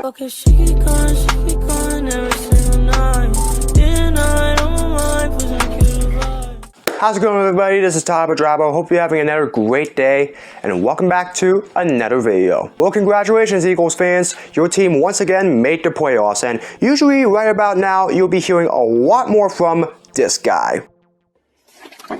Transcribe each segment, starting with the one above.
Okay, she be gone every single night. Day and night on my mind, pushing you to vibe. How's it going, everybody? This is Tyler Drabo. Hope you're having another great day, and welcome back to another video. Well, congratulations, Eagles fans. Your team once again made the playoffs, and usually right about now, you'll be hearing a lot more from this guy. Woo!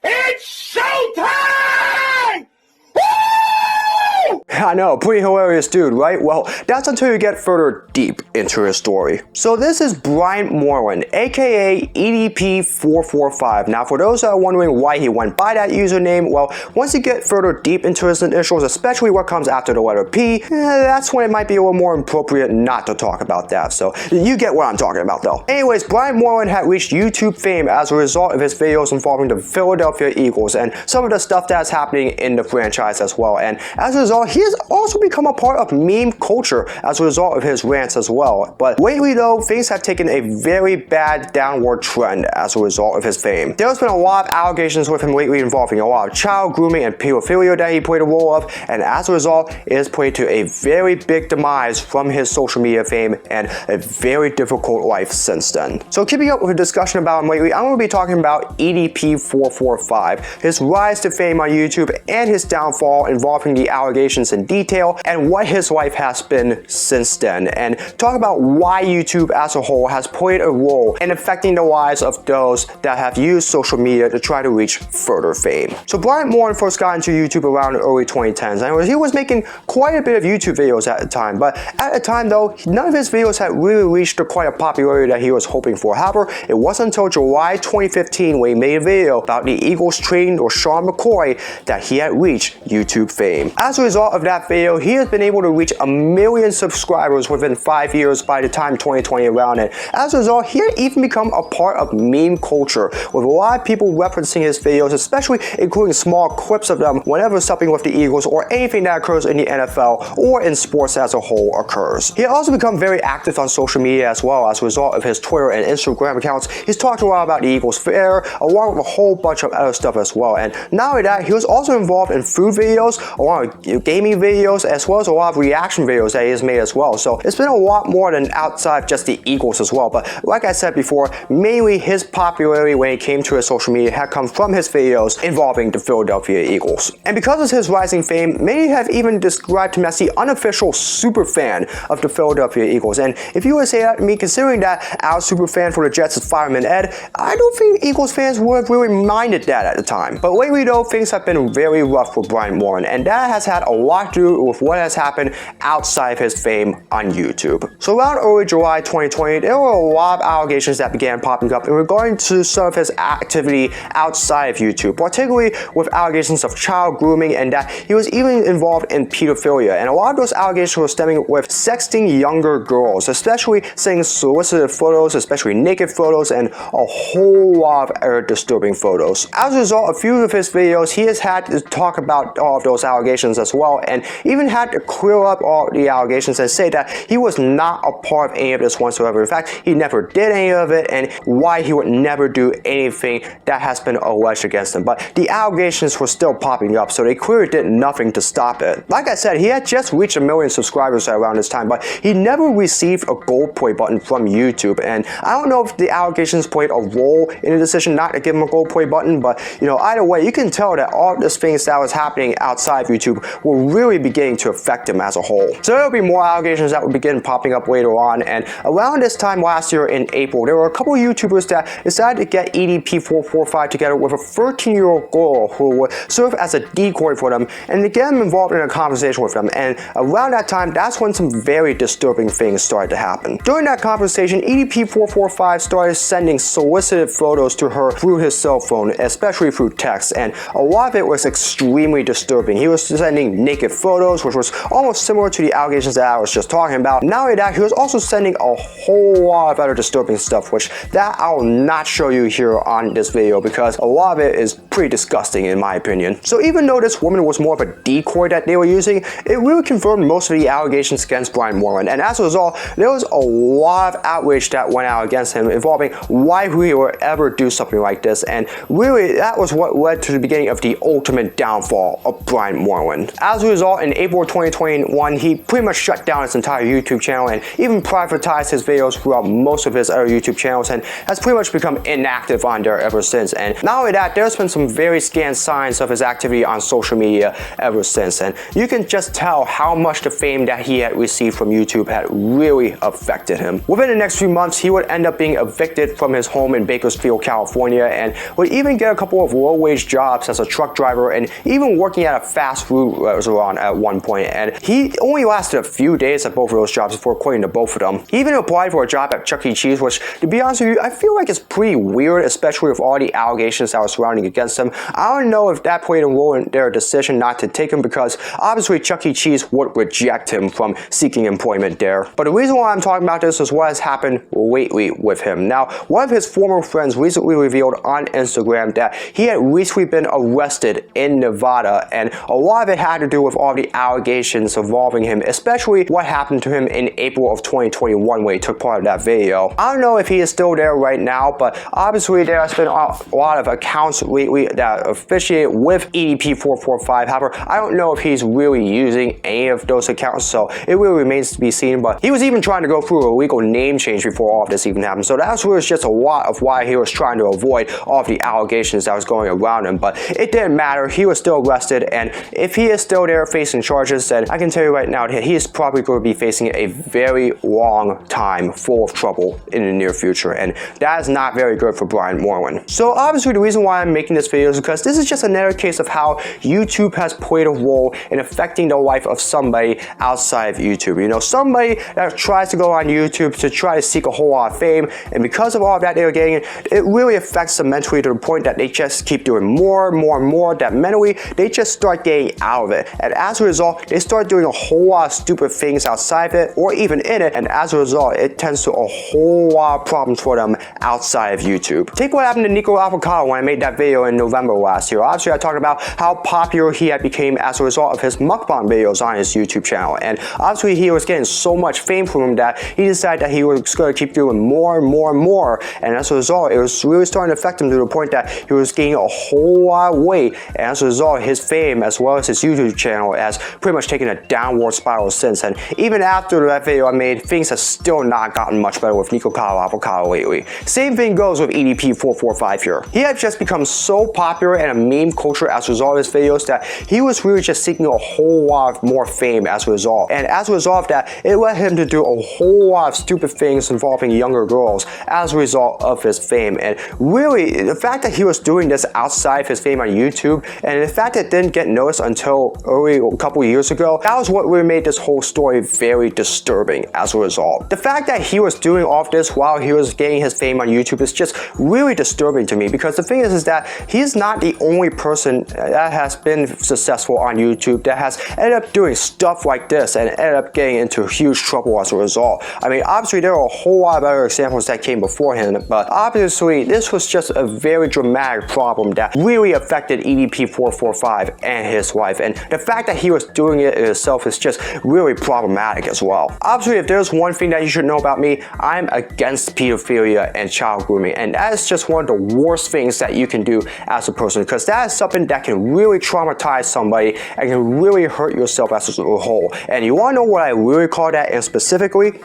It's showtime! Woo! I know, pretty hilarious dude, right? Well, that's until you get further deep into his story. So this is Bryant Moreland, aka EDP445. Now, for those that are wondering why he went by that username, well, once you get further deep into his initials, especially what comes after the letter P, that's when it might be a little more appropriate not to talk about that. So you get what I'm talking about, though. Anyways, Bryant Moreland had reached YouTube fame as a result of his videos involving the Philadelphia Eagles and some of the stuff that's happening in the franchise as well. And as a result, he has also become a part of meme culture as a result of his rants as well. But lately though, things have taken a very bad downward trend as a result of his fame. There's been a lot of allegations with him lately involving a lot of child grooming and pedophilia that he played a role of, and as a result, it has played to a very big demise from his social media fame and a very difficult life since then. So keeping up with a discussion about him lately, I'm going to be talking about EDP445, his rise to fame on YouTube and his downfall involving the allegations in detail and what his life has been since then, and talk about why YouTube as a whole has played a role in affecting the lives of those that have used social media to try to reach further fame. So Bryant Moreland first got into YouTube around the early 2010s, and he was making quite a bit of YouTube videos at the time, but at the time though, none of his videos had really reached the quite a popularity that he was hoping for. However, it wasn't until July 2015 when he made a video about the Eagles trading Sean McCoy that he had reached YouTube fame. As a result of that video, he has been able to reach 1 million subscribers within 5 years by the time 2020 around it. As a result, he had even become a part of meme culture, with a lot of people referencing his videos, especially including small clips of them whenever something with the Eagles or anything that occurs in the NFL or in sports as a whole occurs. He had also become very active on social media as well as a result of his Twitter and Instagram accounts. He's talked a lot about the Eagles fair, along with a whole bunch of other stuff as well. And not only that, he was also involved in food videos, along with gaming videos, as well as a lot of reaction videos that he has made as well. So it's been a lot more than outside of just the Eagles as well. But like I said before, mainly his popularity when it came to his social media had come from his videos involving the Philadelphia Eagles. And because of his rising fame, many have even described him as the unofficial super fan of the Philadelphia Eagles. And if you were to say that to me, considering that our super fan for the Jets is Fireman Ed, I don't think Eagles fans would have really minded that at the time. But lately though, things have been very rough for Bryant Moreland, and that has had a lot to do with what has happened outside of his fame on YouTube. So around early July 2020, there were a lot of allegations that began popping up in regarding to some of his activity outside of YouTube, particularly with allegations of child grooming and that he was even involved in pedophilia. And a lot of those allegations were stemming with sexting younger girls, especially sending solicited photos, especially naked photos, and a whole lot of other disturbing photos. As a result, a few of his videos, he has had to talk about all of those allegations as well, and even had to clear up all the allegations and say that he was not a part of any of this whatsoever. In fact, he never did any of it, and why he would never do anything that has been alleged against him. But the allegations were still popping up, so they clearly did nothing to stop it. Like I said, he had just reached 1 million subscribers around this time, but he never received a gold play button from YouTube. And I don't know if the allegations played a role in the decision not to give him a gold play button, but you know, either way, you can tell that all of these things that was happening outside of YouTube were really beginning to affect him as a whole. So there will be more allegations that will begin popping up later on, and around this time last year in April, there were a couple of YouTubers that decided to get EDP445 together with a 13-year-old girl who would serve as a decoy for them and to get them involved in a conversation with them. And around that time, that's when some very disturbing things started to happen. During that conversation, EDP445 started sending solicited photos to her through his cell phone, especially through text, and a lot of it was extremely disturbing. He was sending naked photos, which was almost similar to the allegations that I was just talking about. Not only that, he was also sending a whole lot of other disturbing stuff, which that I will not show you here on this video because a lot of it is pretty disgusting in my opinion. So even though this woman was more of a decoy that they were using, it really confirmed most of the allegations against Bryant Moreland, and as a result, there was a lot of outrage that went out against him involving why he would ever do something like this, and really that was what led to the beginning of the ultimate downfall of Bryant Moreland. As a result, in April of 2021, he pretty much shut down his entire YouTube channel and even privatized his videos throughout most of his other YouTube channels, and has pretty much become inactive on there ever since. And not only that, there's been some very scant signs of his activity on social media ever since, and you can just tell how much the fame that he had received from YouTube had really affected him. Within the next few months, he would end up being evicted from his home in Bakersfield, California, and would even get a couple of low-wage jobs as a truck driver and even working at a fast food restaurant at one point. And he only lasted a few days at both of those jobs before quitting to both of them. He even applied for a job at Chuck E. Cheese, which, to be honest with you, I feel like it's pretty weird, especially with all the allegations that were surrounding against him. I don't know if that played a role in their decision not to take him, because obviously Chuck E. Cheese would reject him from seeking employment there. But the reason why I'm talking about this is what has happened lately with him. Now, one of his former friends recently revealed on Instagram that he had recently been arrested in Nevada, and a lot of it had to do with all the allegations involving him, especially what happened to him in April of 2021 when he took part of that video. I don't know if he is still there right now, but obviously there has been a lot of accounts lately that officiate with EDP445. However, I don't know if he's really using any of those accounts, so it really remains to be seen. But he was even trying to go through a legal name change before all of this even happened, so that was just a lot of why he was trying to avoid all of the allegations that was going around him. But it didn't matter, he was still arrested, and if he is still there facing charges, then I can tell you right now that he is probably going to be facing a very long time full of trouble in the near future, and that is not very good for Brian Moreland. So obviously the reason why I'm making this video is because this is just another case of how YouTube has played a role in affecting the life of somebody outside of YouTube. You know, somebody that tries to go on YouTube to try to seek a whole lot of fame, and because of all of that they're getting, it really affects them mentally to the point that they just keep doing more and more and more, that mentally they just start getting out of it, and as a result they start doing a whole lot of stupid things outside of it or even in it, and as a result it tends to a whole lot of problems for them outside of YouTube. Take what happened to Nico Avocado when I made that video in November last year. Obviously I talked about how popular he had become as a result of his mukbang videos on his YouTube channel, and obviously he was getting so much fame from him that he decided that he was going to keep doing more and more and more, and as a result it was really starting to affect him to the point that he was gaining a whole lot of weight, and as a result his fame as well as his YouTube channel has pretty much taken a downward spiral since. And even after that video I made, things have still not gotten much better with Nico Avocado lately. Same thing goes with EDP445 here. He had just become so popular in a meme culture as a result of his videos that he was really just seeking a whole lot more fame as a result, and as a result of that it led him to do a whole lot of stupid things involving younger girls as a result of his fame. And really the fact that he was doing this outside of his fame on YouTube, and the fact that it didn't get noticed until a couple years ago, that was what really made this whole story very disturbing as a result. The fact that he was doing all of this while he was gaining his fame on YouTube is just really disturbing to me, because the thing is that he's not the only person that has been successful on YouTube that has ended up doing stuff like this and ended up getting into huge trouble as a result. I mean, obviously there are a whole lot of other examples that came before him, but obviously this was just a very dramatic problem that really affected EDP445 and his wife, and the fact that he was doing it itself is just really problematic as well. Obviously, if there's one thing that you should know about me, I'm against pedophilia and child grooming, and that is just one of the worst things that you can do as a person, because that is something that can really traumatize somebody and can really hurt yourself as a whole. And you want to know what I really call that, and specifically?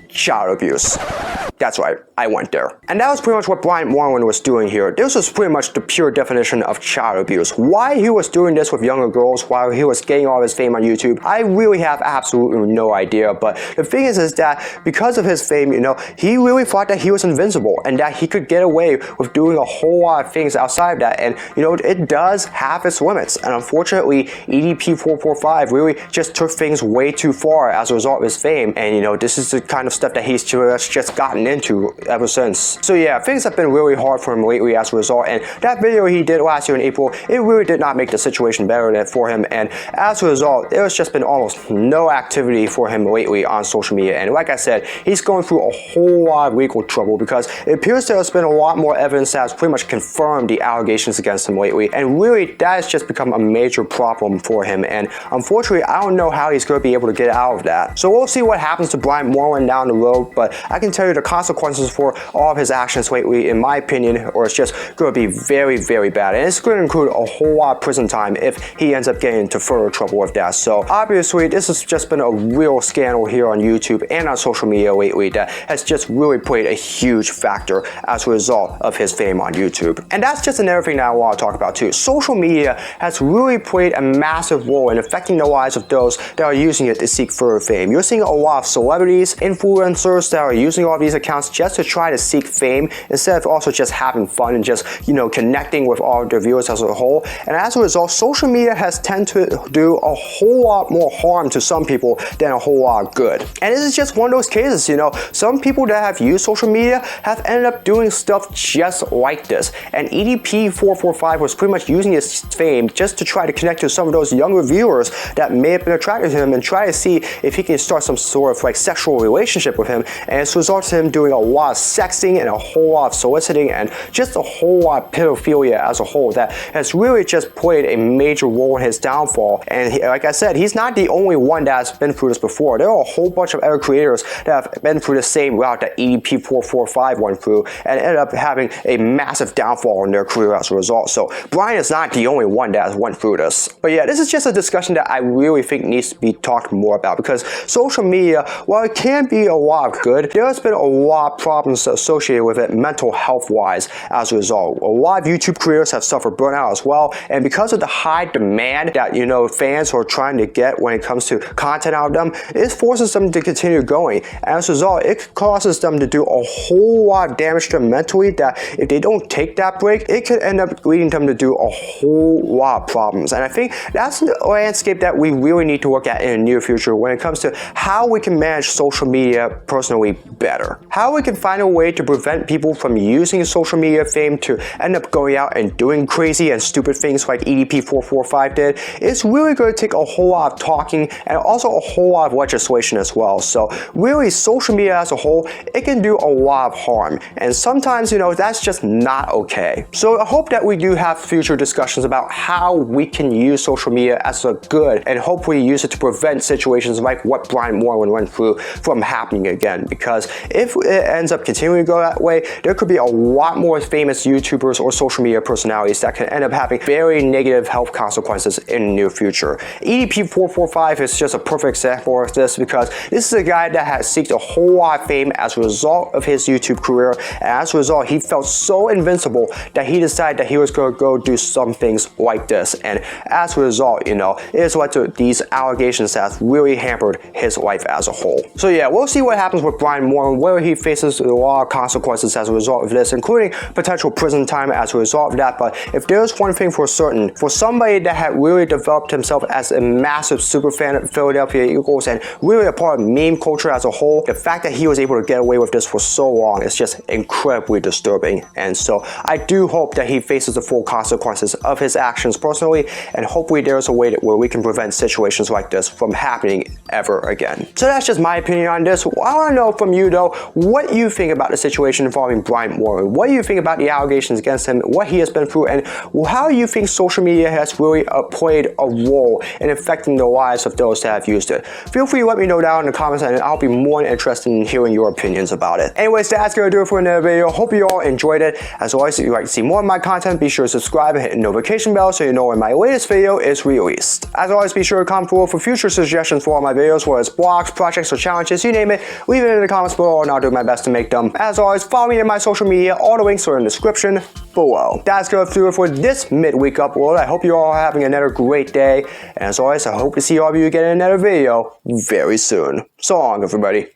Child abuse. That's right, I went there. And that was pretty much what Brian Moreland was doing here. This was pretty much the pure definition of child abuse. Why he was doing this with younger girls while he was getting all of his fame on YouTube, I really have absolutely no idea. But the thing is that because of his fame, you know, he really thought that he was invincible and that he could get away with doing a whole lot of things outside of that. And you know, it does have its limits. And unfortunately, EDP445 really just took things way too far as a result of his fame. And you know, this is the kind of stuff that he's just gotten into ever since. So yeah, things have been really hard for him lately as a result, and that video he did last year in April, it really did not make the situation better for him, and as a result, there's just been almost no activity for him lately on social media. And like I said, he's going through a whole lot of legal trouble because it appears there has been a lot more evidence that has pretty much confirmed the allegations against him lately, and really that has just become a major problem for him. And unfortunately, I don't know how he's going to be able to get out of that. So we'll see what happens to Brian Moreland down the below, but I can tell you the consequences for all of his actions lately, in my opinion, or it's just going to be very, very bad. And it's going to include a whole lot of prison time if he ends up getting into further trouble with that. So obviously, this has just been a real scandal here on YouTube and on social media lately that has just really played a huge factor as a result of his fame on YouTube. And that's just another thing that I want to talk about too. Social media has really played a massive role in affecting the lives of those that are using it to seek further fame. You're seeing a lot of celebrities, influencers that are using all of these accounts just to try to seek fame instead of also just having fun and just, connecting with all of their viewers as a whole. And as a result, social media has tended to do a whole lot more harm to some people than a whole lot of good. And this is just one of those cases, some people that have used social media have ended up doing stuff just like this. And EDP445 was pretty much using his fame just to try to connect to some of those younger viewers that may have been attracted to him and try to see if he can start some sort of like sexual relationship with him. And it's resulted in him doing a lot of sexting and a whole lot of soliciting and just a whole lot of pedophilia as a whole that has really just played a major role in his downfall. And like I said, he's not the only one that has been through this before. There are a whole bunch of other creators that have been through the same route that EDP445 went through and ended up having a massive downfall in their career as a result. So Brian is not the only one that has went through this. But yeah, this is just a discussion that I really think needs to be talked more about, because social media, while it can be a lot of good, there's been a lot of problems associated with it mental health wise as a result. A lot of YouTube creators have suffered burnout as well, and because of the high demand that fans are trying to get when it comes to content out of them, it forces them to continue going. And as a result, it causes them to do a whole lot of damage to them mentally that if they don't take that break, it could end up leading them to do a whole lot of problems. And I think that's the landscape that we really need to look at in the near future when it comes to how we can manage social media personally better. How we can find a way to prevent people from using social media fame to end up going out and doing crazy and stupid things like EDP445 did. It's really going to take a whole lot of talking and also a whole lot of legislation as well. So really, social media as a whole, it can do a lot of harm. And sometimes, that's just not okay. So I hope that we do have future discussions about how we can use social media as a good and hopefully use it to prevent situations like what Brian Moreland went through from happening again. Because if it ends up continuing to go that way, there could be a lot more famous YouTubers or social media personalities that can end up having very negative health consequences in the near future. EDP445 is just a perfect example of this, because this is a guy that has seeked a whole lot of fame as a result of his YouTube career, and as a result, he felt so invincible that he decided that he was going to go do some things like this. And as a result, it has led to these allegations that have really hampered his life as a whole. So yeah, we'll see what happens with Brian Moreland, whether he faces a lot of consequences as a result of this, including potential prison time as a result of that. But if there's one thing for certain, for somebody that had really developed himself as a massive super fan of Philadelphia Eagles and really a part of meme culture as a whole, the fact that he was able to get away with this for so long is just incredibly disturbing. And so I do hope that he faces the full consequences of his actions personally, and hopefully there's a way where we can prevent situations like this from happening ever again. So that's just my opinion on this. I want to know from you though, what you think about the situation involving Brian Moreland. What do you think about the allegations against him, what he has been through, and how you think social media has really played a role in affecting the lives of those that have used it? Feel free to let me know down in the comments, and I'll be more than interested in hearing your opinions about it. Anyways, that's gonna do it for another video. Hope you all enjoyed it. As always, if you'd like to see more of my content, be sure to subscribe and hit the notification bell so you know when my latest video is released. As always, be sure to comment below for future suggestions for all my videos, whether it's blogs, projects, or challenges, you name it. Leave it in the comments below and I'll do my best to make them. As always, follow me in my social media. All the links are in the description below. That's gonna do it for this midweek upload. I hope you all are having another great day. And as always, I hope to see all of you again in another video very soon. So long, everybody.